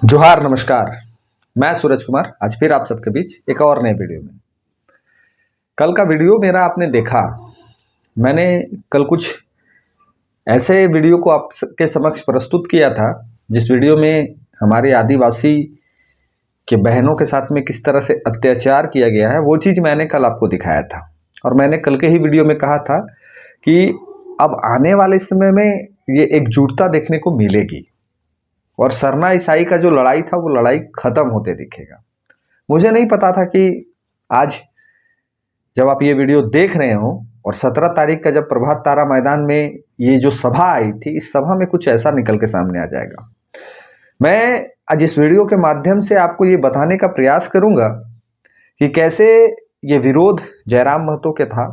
जोहार नमस्कार। मैं सूरज कुमार आज फिर आप सबके बीच एक और नए वीडियो में। कल का वीडियो मेरा आपने देखा। मैंने कल कुछ ऐसे वीडियो को आपके समक्ष प्रस्तुत किया था जिस वीडियो में हमारे आदिवासी के बहनों के साथ में किस तरह से अत्याचार किया गया है वो चीज़ मैंने कल आपको दिखाया था। और मैंने कल के ही वीडियो में कहा था कि अब आने वाले समय में ये एकजुटता देखने को मिलेगी और सरना ईसाई का जो लड़ाई था वो लड़ाई खत्म होते दिखेगा। मुझे नहीं पता था कि आज जब आप ये वीडियो देख रहे हो और 17 तारीख का जब प्रभात तारा मैदान में ये जो सभा आई थी, इस सभा में कुछ ऐसा निकल के सामने आ जाएगा। मैं आज इस वीडियो के माध्यम से आपको ये बताने का प्रयास करूंगा कि कैसे ये विरोध जयराम महतो के था,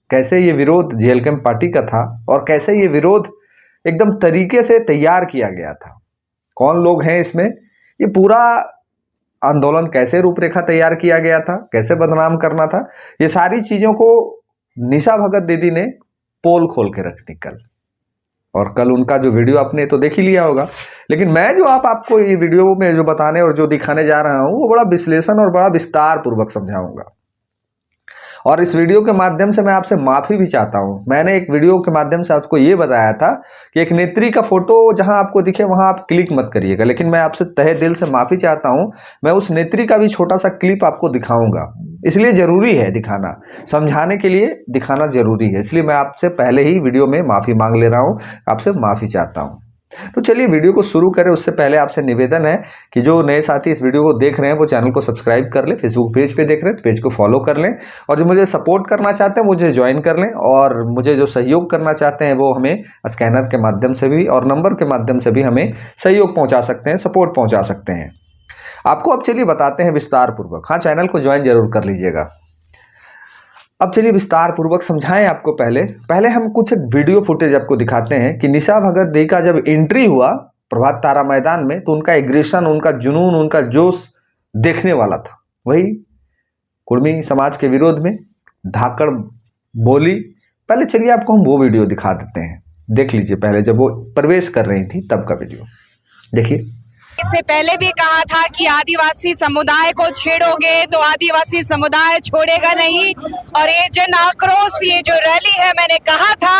कैसे ये विरोध जेएलकेएम पार्टी का था और कैसे ये विरोध एकदम तरीके से तैयार किया गया था। कौन लोग हैं इसमें, ये पूरा आंदोलन कैसे रूपरेखा तैयार किया गया था, कैसे बदनाम करना था, ये सारी चीज़ों को निशा भगत दीदी ने पोल खोल के रख दी कल। और कल उनका जो वीडियो आपने तो देख ही लिया होगा, लेकिन मैं जो आपको ये वीडियो में जो बताने और जो दिखाने जा रहा हूँ वो बड़ा विश्लेषण और बड़ा विस्तार पूर्वक समझाऊंगा। और इस वीडियो के माध्यम से मैं आपसे माफ़ी भी चाहता हूँ। मैंने एक वीडियो के माध्यम से आपको ये बताया था कि एक नेत्री का फोटो जहाँ आपको दिखे वहाँ आप क्लिक मत करिएगा, लेकिन मैं आपसे तहे दिल से माफ़ी चाहता हूँ। मैं उस नेत्री का भी छोटा सा क्लिप आपको दिखाऊंगा, इसलिए ज़रूरी है दिखाना, समझाने के लिए दिखाना ज़रूरी है। इसलिए मैं आपसे पहले ही वीडियो में माफ़ी मांग ले रहा हूँ, आपसे माफ़ी चाहता हूँ। तो चलिए वीडियो को शुरू करें। उससे पहले आपसे निवेदन है कि जो नए साथी इस वीडियो को देख रहे हैं वो चैनल को सब्सक्राइब कर लें, फेसबुक पेज पे देख रहे हैं तो पेज को फॉलो कर लें, और जो मुझे सपोर्ट करना चाहते हैं मुझे ज्वाइन कर लें, और मुझे जो सहयोग करना चाहते हैं वो हमें स्कैनर के माध्यम से भी और नंबर के माध्यम से भी हमें सहयोग पहुँचा सकते हैं, सपोर्ट पहुँचा सकते हैं। आपको अब चलिए बताते हैं विस्तार पूर्वक। हाँ, चैनल को ज्वाइन जरूर कर लीजिएगा। अब चलिए विस्तार पूर्वक समझाएं आपको। पहले हम कुछ वीडियो फुटेज आपको दिखाते हैं कि निशा भगत दी का जब एंट्री हुआ प्रभात तारा मैदान में तो उनका एग्रेशन, उनका जुनून, उनका जोश देखने वाला था। वही कुर्मी समाज के विरोध में धाकड़ बोली। पहले चलिए आपको हम वो वीडियो दिखा देते हैं, देख लीजिए। पहले जब वो प्रवेश कर रही थी तब का वीडियो देखिए। इससे पहले भी कहा था कि आदिवासी समुदाय को छेड़ोगे तो आदिवासी समुदाय छोड़ेगा नहीं। और ये जन आक्रोश, ये जो रैली है, मैंने कहा था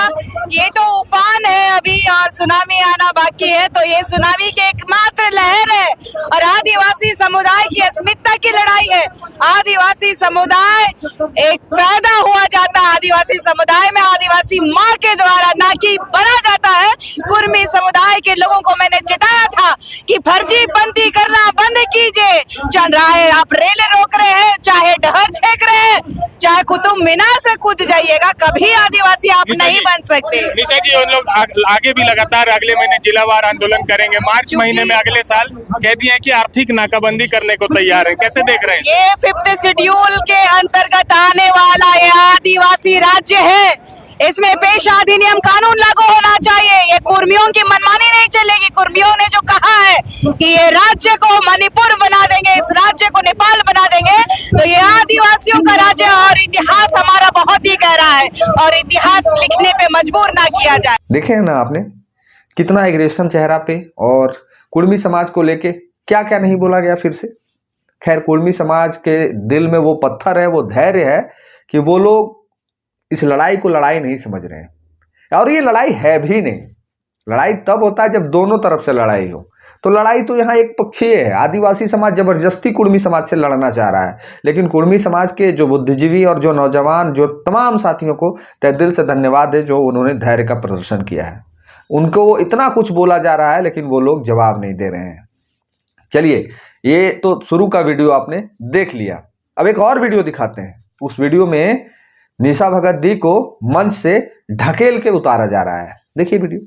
ये तो उफान है अभी और सुनामी आना बाकी है। तो ये सुनामी की एकमात्र लहर है और आदिवासी समुदाय की अस्मिता की लड़ाई है। आदिवासी समुदाय एक पैदा हुआ जाता है, आदिवासी समुदाय में आदिवासी माँ के द्वारा ना कि बना जाता है। कुर्मी समुदाय के लोगों को मैंने चिताया था कि फर्जीपंथी करना बंद कीजिए। चाहे आप रेल रोक रहे हैं, चाहे डहर छेक रहे हैं, चाहे कुतुब मीनार से कूद जाइएगा, कभी आदिवासी आप नहीं बन सकते। निशा जी, उन लोग आगे भी लगातार अगले महीने जिलावार आंदोलन करेंगे। मार्च महीने में अगले साल कह दिए हैं कि आर्थिक नाकाबंदी करने को तैयार है, कैसे देख रहे हैं? ये 5th शेड्यूल के अंतर्गत आने वाला ये आदिवासी राज्य है, इसमें पेशा अधिनियम कानून लागू होना चाहिए। ये कुर्मियों की मनमानी नहीं चलेगी। कुर्मियों ने जो कहा है कि ये राज्य को मणिपुर बना देंगे, इस राज्य को नेपाल बना देंगे, तो ये आदिवासियों का राज्य है और इतिहास हमारा बहुत ही गहरा है और इतिहास लिखने पे मजबूर ना किया जाए। देखे ना आपने कितना एग्रेशन चेहरा पे, और कुर्मी समाज को लेके क्या क्या नहीं बोला गया फिर से। खैर, कुर्मी समाज के दिल में वो पत्थर है, वो धैर्य है कि वो लोग इस लड़ाई को लड़ाई नहीं समझ रहे हैं। और ये लड़ाई है भी नहीं। लड़ाई तब होता है जब दोनों तरफ से लड़ाई हो। तो लड़ाई तो यहाँ एक पक्षीय है। आदिवासी समाज जबरदस्ती कुर्मी समाज से लड़ना चाह रहा है, लेकिन कुर्मी समाज के जो बुद्धिजीवी और जो नौजवान, जो तमाम साथियों को तहे दिल से धन्यवाद है जो उन्होंने धैर्य का प्रदर्शन किया है। उनको वो इतना कुछ बोला जा रहा है लेकिन वो लोग जवाब नहीं दे रहे हैं। चलिए, ये तो शुरू का वीडियो आपने देख लिया। अब एक और वीडियो दिखाते हैं। उस वीडियो में निशा भगत दी को मंच से ढकेल के उतारा जा रहा है। देखिए वीडियो।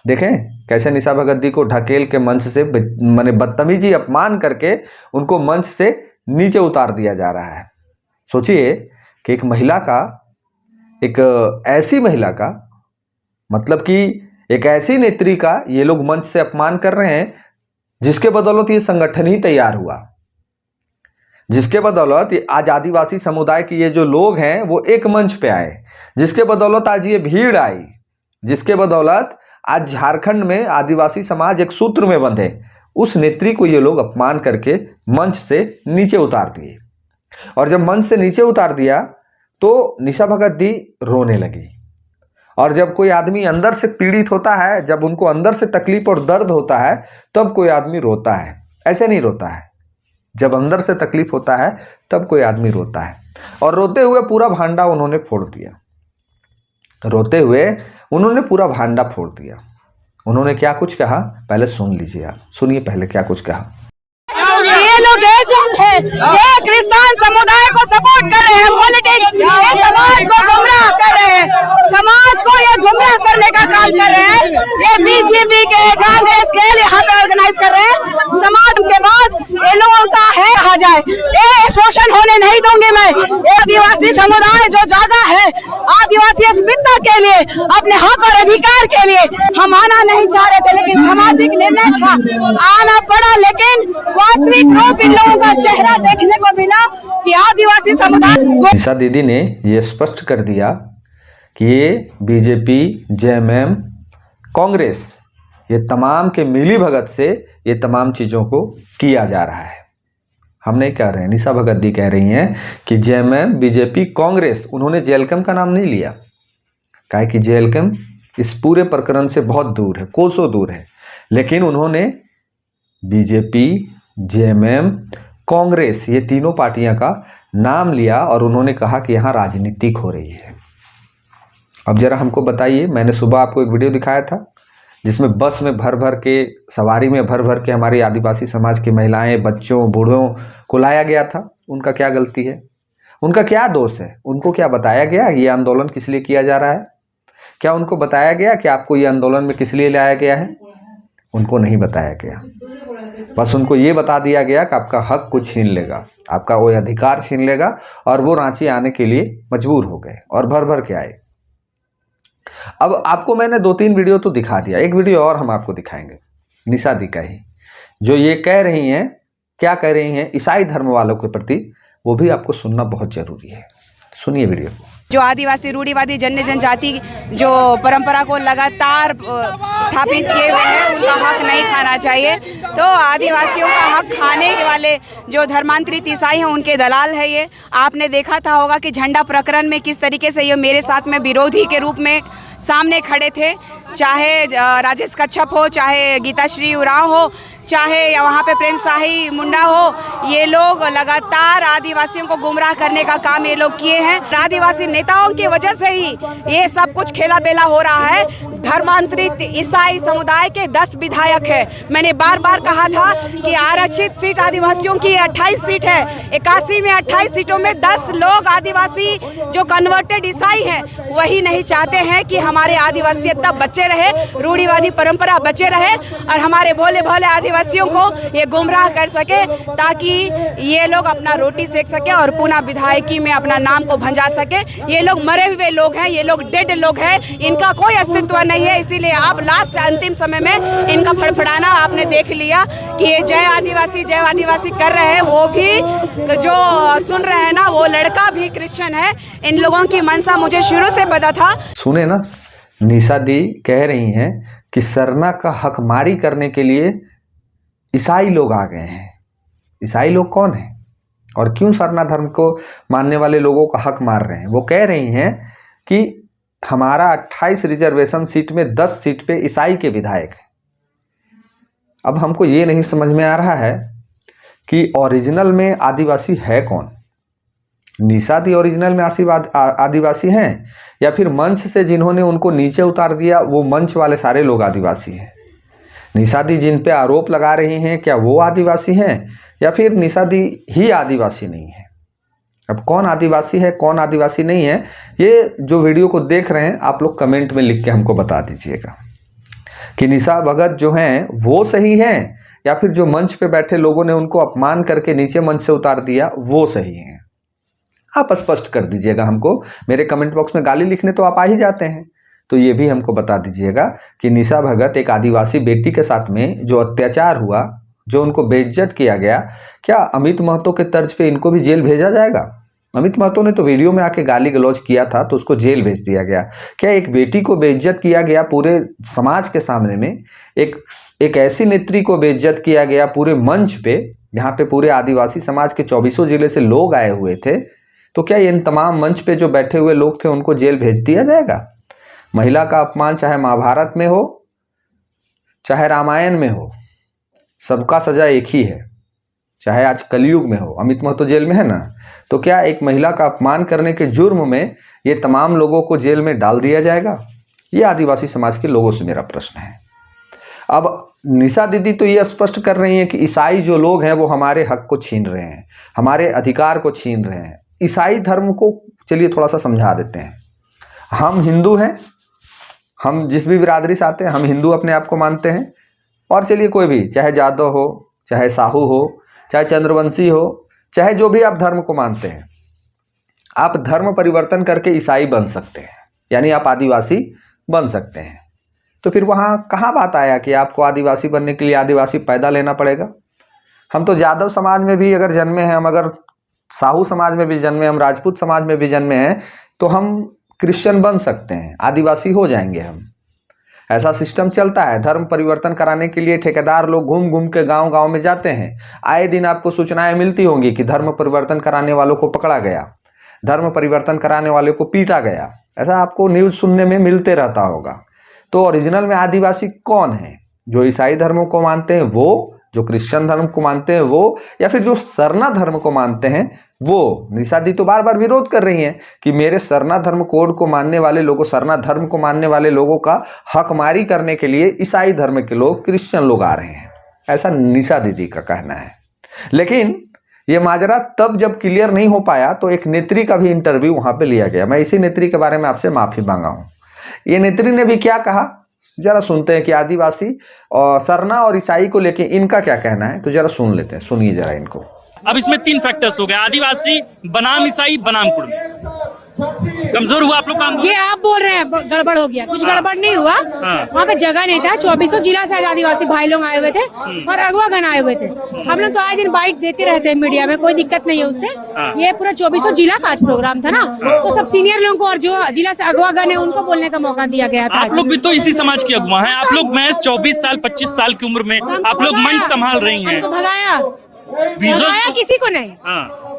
देखें कैसे निशा भगत दी को ढकेल के मंच से माने बदतमीजी, अपमान करके उनको मंच से नीचे उतार दिया जा रहा है। सोचिए कि एक महिला का एक ऐसी महिला का, मतलब कि एक ऐसी नेत्री का ये लोग मंच से अपमान कर रहे हैं जिसके बदौलत ये संगठन ही तैयार हुआ, जिसके बदौलत आज आदिवासी समुदाय के ये जो लोग हैं वो एक मंच पे आए, जिसके बदौलत आज ये भीड़ आई, जिसके बदौलत आज झारखंड में आदिवासी समाज एक सूत्र में बंधे, उस नेत्री को ये लोग अपमान करके मंच से नीचे उतार दिए। और जब मंच से नीचे उतार दिया तो निशा भगत दी रोने लगी। और जब कोई आदमी अंदर से पीड़ित होता है, जब उनको अंदर से तकलीफ और दर्द होता है, तब कोई आदमी रोता है, ऐसे नहीं रोता है। जब अंदर से तकलीफ होता है तब कोई आदमी रोता है। और रोते हुए पूरा भांडा उन्होंने फोड़ दिया, रोते हुए उन्होंने पूरा भांडा फोड़ दिया। उन्होंने क्या कुछ कहा पहले सुन लीजिए आप, सुनिए पहले क्या कुछ कहा। ये लोग एजेंट है, ये क्रिश्चियन समुदाय को सपोर्ट कर रहे हैं, पॉलिटिक्स, ये समाज को गुमराह कर रहे हैं, समाज को ये गुमराह करने का काम कर रहे हैं। ये बीजेपी के, कांग्रेस के यहाँ पे ऑर्गेनाइज कर रहे हैं। समाज के बाद ये लोगों का है कहा जाए, ये शोषण होने नहीं दूंगी मैं। ये आदिवासी समुदाय जो जागा है आदिवासी अस्मिता के लिए, अपने हक और अधिकार के लिए, हम आना नहीं चाह रहे थे, लेकिन सामाजिक निर्णय था, आना पड़ा। लेकिन वास्तविक रूप इन लोगों का चेहरा देखने को मिला कि आदिवासी समुदाय। निशा दीदी ने ये स्पष्ट कर दिया कि ये बीजेपी, जेएमएम, कांग्रेस, ये तमाम के मिली भगत से ये तमाम चीज़ों को किया जा रहा है। हम नहीं कह रहे हैं, निशा भगत दी कह रही हैं कि जेएमएम, बीजेपी, कांग्रेस, उन्होंने जेएलकेम का नाम नहीं लिया, काहे कि जेएलकेम इस पूरे प्रकरण से बहुत दूर है, कोसों दूर है। लेकिन उन्होंने बीजेपी, जेएमएम, कांग्रेस, ये तीनों पार्टियां का नाम लिया और उन्होंने कहा कि यहाँ राजनीतिक हो रही है। अब जरा हमको बताइए, मैंने सुबह आपको एक वीडियो दिखाया था जिसमें बस में भर भर के, सवारी में भर भर के हमारी आदिवासी समाज की महिलाएं, बच्चों, बूढ़ों को लाया गया था। उनका क्या गलती है, उनका क्या दोष है? उनको क्या बताया गया ये आंदोलन किस लिए किया जा रहा है? क्या उनको बताया गया कि आपको ये आंदोलन में किस लिए लाया गया है? उनको नहीं बताया गया। बस उनको ये बता दिया गया कि आपका हक को छीन लेगा, आपका वो अधिकार छीन लेगा, और वो रांची आने के लिए मजबूर हो गए और भर भर के आए। अब आपको मैंने 2-3 वीडियो तो दिखा दिया, एक वीडियो और हम आपको दिखाएंगे निशा दी का ही, जो ये कह रही हैं, क्या कह रही हैं ईसाई धर्म वालों के प्रति, वो भी आपको सुनना बहुत जरूरी है। सुनिए वीडियो। जो आदिवासी रूढ़िवादी जन्य जनजाति जो परंपरा को लगातार स्थापित किए हुए हैं, उनका हक नहीं खाना चाहिए। तो आदिवासियों का हक खाने वाले जो धर्मांतरित ईसाई हैं उनके दलाल है ये। आपने देखा था होगा कि झंडा प्रकरण में किस तरीके से ये मेरे साथ में विरोधी के रूप में सामने खड़े थे, चाहे राजेश कच्छप हो, चाहे गीताश्री उरांव हो, चाहे वहाँ पे प्रेम शाही मुंडा हो, ये लोग लगातार आदिवासियों को गुमराह करने का काम ये लोग किए हैं। आदिवासी नेताओं की वजह से ही ये सब कुछ खेला बेला हो रहा है। धर्मांतरित ईसाई समुदाय के 10 विधायक है। मैंने बार बार कहा था कि आरक्षित सीट आदिवासियों की 28 सीट है, 81 में 28 सीटों में 10 लोग आदिवासी जो कन्वर्टेड ईसाई हैं वही नहीं चाहते हैं कि हमारे आदिवासियता बचे रहे, रूढ़िवादी परंपरा बचे रहे और हमारे भोले भोले आदिवासियों को ये गुमराह कर सके, ताकि ये लोग अपना रोटी सेक सके और पुनः विधायकी में अपना नाम को भंजा सके। ये लोग मरे हुए लोग हैं, ये लोग डेड लोग हैं, इनका कोई अस्तित्व नहीं है। इसीलिए आप लास्ट अंतिम समय में इनका फड़फड़ाना आपने देख लिया कि ये जय आदिवासी कर रहे हैं। वो भी जो सुन रहे हैं ना, वो लड़का भी क्रिश्चियन है। इन लोगों की मनसा मुझे शुरू से पता था। सुने ना, निशा दी कह रही हैं कि सरना का हकमारी करने के लिए ईसाई लोग आ गए हैं। ईसाई लोग कौन है और क्यों सरना धर्म को मानने वाले लोगों का हक मार रहे हैं? वो कह रही हैं कि हमारा 28 रिजर्वेशन सीट में 10 सीट पे ईसाई के विधायक हैं। अब हमको ये नहीं समझ में आ रहा है कि ओरिजिनल में आदिवासी है कौन? निशा दी ओरिजिनल में आदिवासी हैं या फिर मंच से जिन्होंने उनको नीचे उतार दिया वो मंच वाले सारे लोग आदिवासी हैं? निशा दी जिन पे आरोप लगा रही हैं, क्या वो आदिवासी हैं या फिर निशा दी ही आदिवासी नहीं है? अब कौन आदिवासी है, कौन आदिवासी नहीं है, ये जो वीडियो को देख रहे हैं आप लोग कमेंट में लिख के हमको बता दीजिएगा कि निशा भगत जो हैं वो सही हैं या फिर जो मंच पे बैठे लोगों ने उनको अपमान करके नीचे मंच से उतार दिया वो सही हैं। आप स्पष्ट कर दीजिएगा हमको। मेरे कमेंट बॉक्स में गाली लिखने तो आप आ ही जाते हैं, तो ये भी हमको बता दीजिएगा कि निशा भगत एक आदिवासी बेटी के साथ में जो अत्याचार हुआ, जो उनको बेइज्जत किया गया, क्या अमित महतो के तर्ज पे इनको भी जेल भेजा जाएगा? अमित महतो ने तो वीडियो में आके गाली गलौज किया था तो उसको जेल भेज दिया गया। क्या एक बेटी को बेइज्जत किया गया पूरे समाज के सामने में, एक ऐसी नेत्री को बेइज्जत किया गया पूरे मंच पे, जहाँ पे पूरे आदिवासी समाज के 24 जिले से लोग आए हुए थे, तो क्या इन तमाम मंच पे जो बैठे हुए लोग थे उनको जेल भेज दिया जाएगा? महिला का अपमान चाहे महाभारत में हो चाहे रामायण में हो, सबका सजा एक ही है, चाहे आज कलयुग में हो। अमित महतो जेल में है ना, तो क्या एक महिला का अपमान करने के जुर्म में ये तमाम लोगों को जेल में डाल दिया जाएगा? ये आदिवासी समाज के लोगों से मेरा प्रश्न है। अब निशा दीदी तो ये स्पष्ट कर रही हैं कि ईसाई जो लोग हैं वो हमारे हक को छीन रहे हैं, हमारे अधिकार को छीन रहे हैं। ईसाई धर्म को चलिए थोड़ा सा समझा देते हैं। हम हिंदू हैं, हम जिस भी बिरादरी से आते हैं हम हिंदू अपने आप को मानते हैं, और चलिए कोई भी, चाहे यादव हो, चाहे साहू हो, चाहे चंद्रवंशी हो, चाहे जो भी आप धर्म को मानते हैं, आप धर्म परिवर्तन करके ईसाई बन सकते हैं, यानी आप आदिवासी बन सकते हैं। तो फिर वहाँ कहाँ बात आया कि आपको आदिवासी बनने के लिए आदिवासी पैदा लेना पड़ेगा? हम तो यादव समाज में भी अगर जन्मे हैं, हम अगर साहू समाज में भी जन्मे, हम राजपूत समाज में भी जन्मे हैं, तो हम क्रिश्चियन बन सकते हैं, आदिवासी हो जाएंगे हम। ऐसा सिस्टम चलता है। धर्म परिवर्तन कराने के लिए ठेकेदार लोग घूम घूम के गांव गांव में जाते हैं। आए दिन आपको सूचनाएं मिलती होंगी कि धर्म परिवर्तन कराने वालों को पकड़ा गया, धर्म परिवर्तन कराने वाले को पीटा गया, ऐसा आपको न्यूज़ सुनने में मिलते रहता होगा। तो ओरिजिनल में आदिवासी कौन है? जो ईसाई धर्म को मानते हैं वो, जो क्रिश्चियन धर्म को मानते हैं वो, या फिर जो सरना धर्म को मानते हैं वो? निशा दी तो बार बार विरोध कर रही हैं कि मेरे सरना धर्म कोड को मानने वाले लोगों, सरना धर्म को मानने वाले लोगों का हकमारी करने के लिए ईसाई धर्म के लोग, क्रिश्चियन लोग आ रहे हैं, ऐसा निशा दीदी का कहना है। लेकिन ये माजरा तब जब क्लियर नहीं हो पाया तो एक नेत्री का भी इंटरव्यू वहां पे लिया गया। मैं इसी नेत्री के बारे में आपसे माफी मांगा हूं। ये नेत्री ने भी क्या कहा, जरा सुनते हैं कि आदिवासी और सरना और ईसाई को लेके इनका क्या कहना है, तो जरा सुन लेते हैं, सुनिए जरा इनको। अब इसमें 3 फैक्टर्स हो गए, आदिवासी बनाम ईसाई बनाम कुर्मी। कमजोर हुआ आप लोग काम? ये आप बोल रहे हैं गड़बड़ हो गया, कुछ गड़बड़ नहीं हुआ। वहाँ पे जगह नहीं था, 24 जिला से आदिवासी भाई लोग आए हुए थे और अगवा गण आए हुए थे। हम लोग तो आए दिन बाइट देते रहते हैं मीडिया में, कोई दिक्कत नहीं है उससे। ये पूरा 24 जिला का आज प्रोग्राम था ना, तो सब सीनियर लोगों को और जो जिला से अगवा गण है उनको बोलने का मौका दिया गया था। आप लोग भी तो इसी समाज की अगुआ हैं। आप लोग महज 24 साल 25 साल की उम्र में आप लोग मंच संभाल रही हैं। भगाया किसी को नहीं।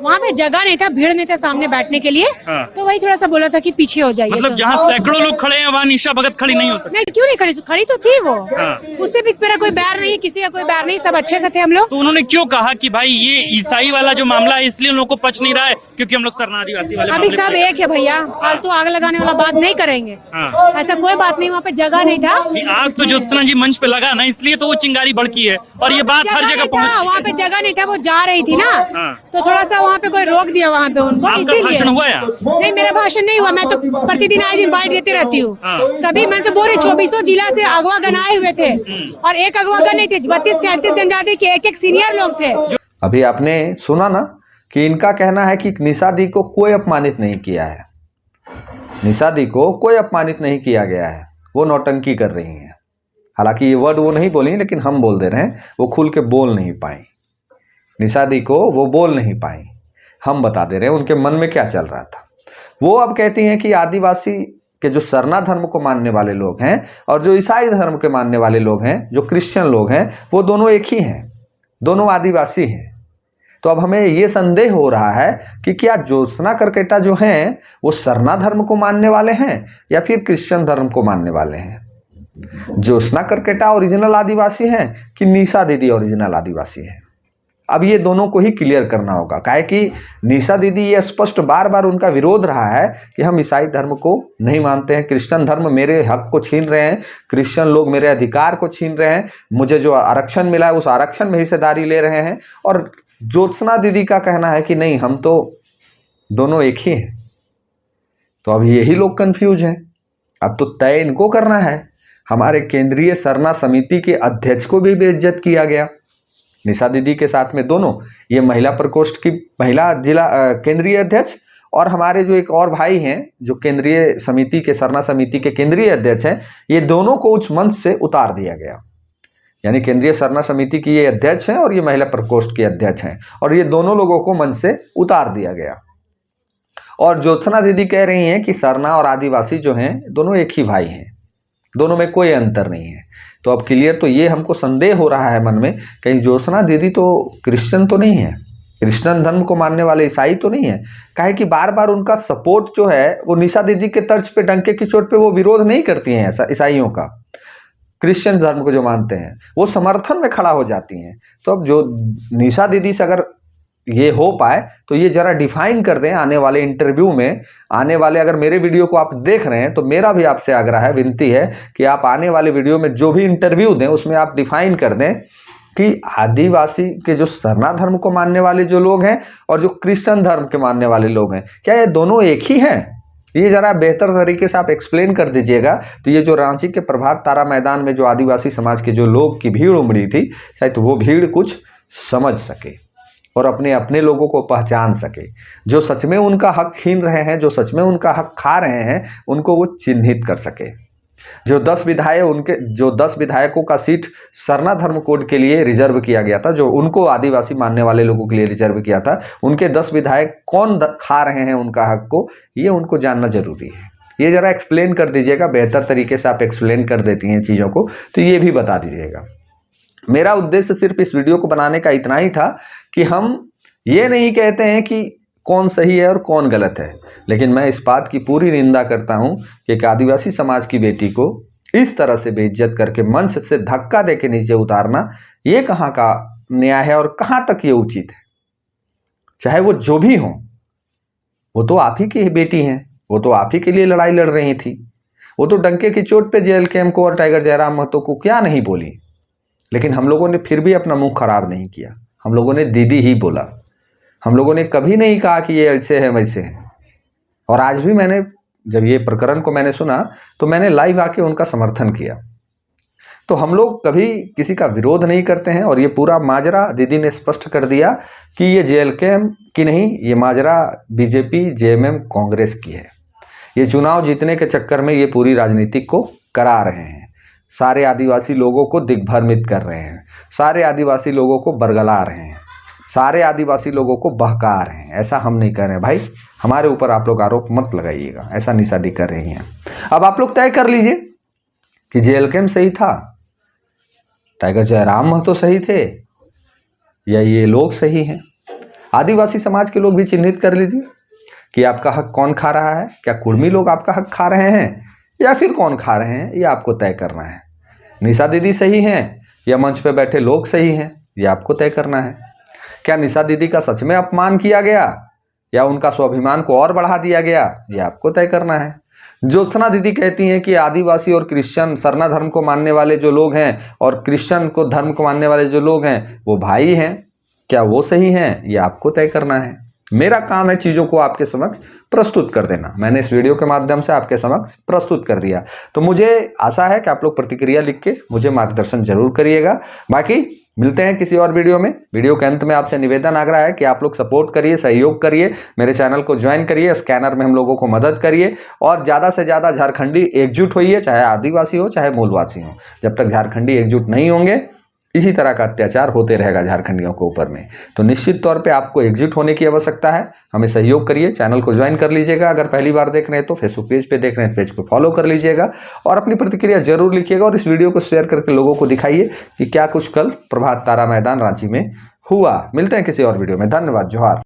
वहाँ पे जगह नहीं था, भीड़ नहीं था सामने बैठने के लिए, तो वही थोड़ा सा बोला था कि पीछे हो जाइए। मतलब जहाँ सैकड़ों लोग खड़े हैं वहाँ निशा भगत खड़ी नहीं हो सकती? नहीं, क्यों नहीं खड़ी? खड़ी तो थी वो। उससे भी मेरा कोई बैर नहीं, किसी का कोई बैर नहीं, सब अच्छे से थे हम लोग। तो उन्होंने क्यों कहा कि भाई ये ईसाई वाला जो मामला है इसलिए उन लोगों को पच नहीं रहा है क्योंकि हम लोग सरना आदिवासी वाले अभी सब एक है भैया, फालतू आग लगाने वाला बात नहीं करेंगे। ऐसा कोई बात नहीं, वहाँ पे जगह नहीं था। आज तो ज्योत्सना जी मंच पे लगा ना, इसलिए तो वो चिंगारी भड़की है और ये बात हर जगह पहुँच। वहाँ पे जगह नहीं था, वो जा रही थी ना, तो थोड़ा सा वहाँ पे कोई रोक दिया वहाँ पे उनको, इसीलिए। भाषण हुआ या? नहीं, मेरा भाषण नहीं हुआ। मैं तो प्रतिदिन आए दिन बाइट देती रहती हूँ सभी। मैं तो बोल रही 24 जिला से अगवा गण आए हुए थे और एक अगवा गण नहीं थे, 32-33 जनजाति के एक सीनियर लोग थे। अभी आपने सुना ना कि इनका कहना है कि निशा दी को कोई अपमानित नहीं किया है, निशा दी को कोई अपमानित नहीं किया गया है, वो नौटंकी कर रही हैं। हालांकि ये वर्ड वो नहीं बोली, लेकिन हम बोल दे रहे हैं, वो खुल के बोल नहीं पाई। निशा दी को वो बोल नहीं पाई, हम बता दे रहे हैं उनके मन में क्या चल रहा था। वो अब कहती हैं कि आदिवासी के जो सरना धर्म को मानने वाले लोग हैं और जो ईसाई धर्म के मानने वाले लोग हैं, जो क्रिश्चियन लोग हैं, वो दोनों एक ही हैं, दोनों आदिवासी हैं। तो अब हमें ये संदेह हो रहा है कि क्या ज्योत्सना करकेटा जो हैं वो सरना धर्म को मानने वाले हैं या फिर क्रिश्चियन धर्म को मानने वाले हैं। ज्योत्सना करकेटा ओरिजिनल आदिवासी हैं कि निशा दीदी ओरिजिनल आदिवासी हैं। अब ये दोनों को ही क्लियर करना होगा, काहे कि निशा दीदी ये स्पष्ट बार बार उनका विरोध रहा है कि हम ईसाई धर्म को नहीं मानते हैं, क्रिश्चियन धर्म मेरे हक को छीन रहे हैं, क्रिश्चियन लोग मेरे अधिकार को छीन रहे हैं, मुझे जो आरक्षण मिला है उस आरक्षण में हिस्सेदारी ले रहे हैं। और ज्योत्सना दीदी का कहना है कि नहीं, हम तो दोनों एक ही हैं। तो अब यही लोग कंफ्यूज हैं। अब तो तय इनको करना है। हमारे केंद्रीय सरना समिति के अध्यक्ष को भी बेइज्जत किया गया निशा दीदी के साथ में, दोनों, ये महिला प्रकोष्ठ की महिला जिला केंद्रीय अध्यक्ष और हमारे जो एक और भाई हैं जो केंद्रीय समिति के सरना समिति के केंद्रीय अध्यक्ष हैं, ये दोनों को उस मंच से उतार दिया गया। यानी केंद्रीय सरना समिति की ये अध्यक्ष हैं और ये महिला प्रकोष्ठ के अध्यक्ष हैं, और ये दोनों लोगों को मंच से उतार दिया गया। और ज्योत्सना दीदी कह रही हैं कि सरना और आदिवासी जो हैं दोनों एक ही भाई हैं, दोनों में कोई अंतर नहीं है। तो अब क्लियर तो ये हमको संदेह हो रहा है मन में, कहीं ज्योत्सना दीदी तो क्रिश्चियन तो नहीं है, क्रिश्चियन धर्म को मानने वाले ईसाई तो नहीं है। काहे कि बार बार उनका सपोर्ट जो है वो निशा दीदी के तर्ज पे, डंके की चोट पे वो विरोध नहीं करती हैं ऐसा ईसाइयों का, क्रिश्चियन धर्म को जो मानते हैं वो समर्थन में खड़ा हो जाती हैं। तो अब जो निशा दीदी से अगर ये हो पाए तो ये जरा डिफाइन कर दें आने वाले इंटरव्यू में, आने वाले, अगर मेरे वीडियो को आप देख रहे हैं तो मेरा भी आपसे आग्रह है, विनती है कि आप आने वाले वीडियो में जो भी इंटरव्यू दें उसमें आप डिफाइन कर दें कि आदिवासी के जो सरना धर्म को मानने वाले जो लोग हैं और जो क्रिश्चियन धर्म के मानने वाले लोग हैं, क्या ये दोनों एक ही हैं? ये जरा बेहतर तरीके से आप एक्सप्लेन कर दीजिएगा। तो ये जो रांची के प्रभात तारा मैदान में जो आदिवासी समाज के जो लोग की भीड़ उमड़ी थी, शायद वो भीड़ कुछ समझ सके और अपने अपने लोगों को पहचान सके। जो सच में उनका हक छीन रहे हैं, जो सच में उनका हक खा रहे हैं, उनको वो चिन्हित कर सके। जो 10 विधायकों का सीट सरना धर्म कोड के लिए रिजर्व किया गया था, जो उनको आदिवासी मानने वाले लोगों के लिए रिजर्व किया था, उनके 10 विधायक कौन खा रहे हैं उनका हक को, ये उनको जानना जरूरी है। ये जरा एक्सप्लेन कर दीजिएगा, बेहतर तरीके से आप एक्सप्लेन कर देती हैं चीज़ों को, तो ये भी बता दीजिएगा। मेरा उद्देश्य सिर्फ इस वीडियो को बनाने का इतना ही था कि हम ये नहीं कहते हैं कि कौन सही है और कौन गलत है, लेकिन मैं इस बात की पूरी निंदा करता हूं कि एक आदिवासी समाज की बेटी को इस तरह से बेइज्जत करके मंच से धक्का देके नीचे उतारना, ये कहाँ का न्याय है और कहाँ तक ये उचित है। चाहे वो जो भी हो, वो तो आप ही की बेटी हैं, वो तो आप ही के लिए लड़ाई लड़ रही थी, वो तो डंके की चोट पे JLKM को और टाइगर जयराम महतो को क्या नहीं बोली, लेकिन हम लोगों ने फिर भी अपना मुंह खराब नहीं किया। हम लोगों ने दीदी ही बोला, हम लोगों ने कभी नहीं कहा कि ये ऐसे है वैसे है। और आज भी मैंने, जब ये प्रकरण को मैंने सुना तो मैंने लाइव आके उनका समर्थन किया। तो हम लोग कभी किसी का विरोध नहीं करते हैं, और ये पूरा माजरा दीदी ने स्पष्ट कर दिया कि ये JLKM की नहीं, ये माजरा BJP JMM कांग्रेस की है। ये चुनाव जीतने के चक्कर में ये पूरी राजनीति को करा रहे हैं, सारे आदिवासी लोगों को दिग्भ्रमित कर रहे हैं, सारे आदिवासी लोगों को बरगला रहे हैं, सारे आदिवासी लोगों को बहका रहे हैं। ऐसा हम नहीं कर रहे भाई, हमारे ऊपर आप लोग आरोप मत लगाइएगा, ऐसा निशा दी कर रही हैं। अब आप लोग तय कर लीजिए कि JLKM सही था, टाइगर जयराम महतो सही थे, या ये लोग सही हैं। आदिवासी समाज के लोग भी चिन्हित कर लीजिए कि आपका हक कौन खा रहा है। क्या कुर्मी लोग आपका हक खा रहे हैं या फिर कौन खा रहे हैं, ये आपको तय करना है। निशा दीदी सही हैं या मंच पे बैठे लोग सही हैं, ये आपको तय करना है। क्या निशा दीदी का सच में अपमान किया गया या उनका स्वाभिमान को और बढ़ा दिया गया, ये आपको तय करना है। ज्योत्सना दीदी कहती हैं कि आदिवासी और क्रिश्चियन सरना धर्म को मानने वाले जो लोग हैं और क्रिश्चियन को धर्म को मानने वाले जो लोग हैं वो भाई हैं, क्या वो सही हैं, ये आपको तय करना है। मेरा काम है चीज़ों को आपके समक्ष प्रस्तुत कर देना। मैंने इस वीडियो के माध्यम से आपके समक्ष प्रस्तुत कर दिया, तो मुझे आशा है कि आप लोग प्रतिक्रिया लिख के मुझे मार्गदर्शन जरूर करिएगा। बाकी मिलते हैं किसी और वीडियो में। वीडियो के अंत में आपसे निवेदन आग्रह है कि आप लोग सपोर्ट करिए, सहयोग करिए, मेरे चैनल को ज्वाइन करिए, स्कैनर में हम लोगों को मदद करिए, और ज़्यादा से ज़्यादा झारखंडी एकजुट होइए, चाहे आदिवासी हो चाहे मूलवासी हो। जब तक झारखंडी एकजुट नहीं होंगे, इसी तरह का अत्याचार होते रहेगा झारखंडियों के ऊपर में। तो निश्चित तौर पे आपको एकजुट होने की आवश्यकता है। हमें सहयोग करिए, चैनल को ज्वाइन कर लीजिएगा। अगर पहली बार देख रहे हैं तो फेसबुक पेज पे देख रहे हैं, पेज को फॉलो कर लीजिएगा और अपनी प्रतिक्रिया जरूर लिखिएगा, और इस वीडियो को शेयर करके लोगों को दिखाइए कि क्या कुछ कल प्रभात तारा मैदान रांची में हुआ। मिलते हैं किसी और वीडियो में। धन्यवाद। जोहार।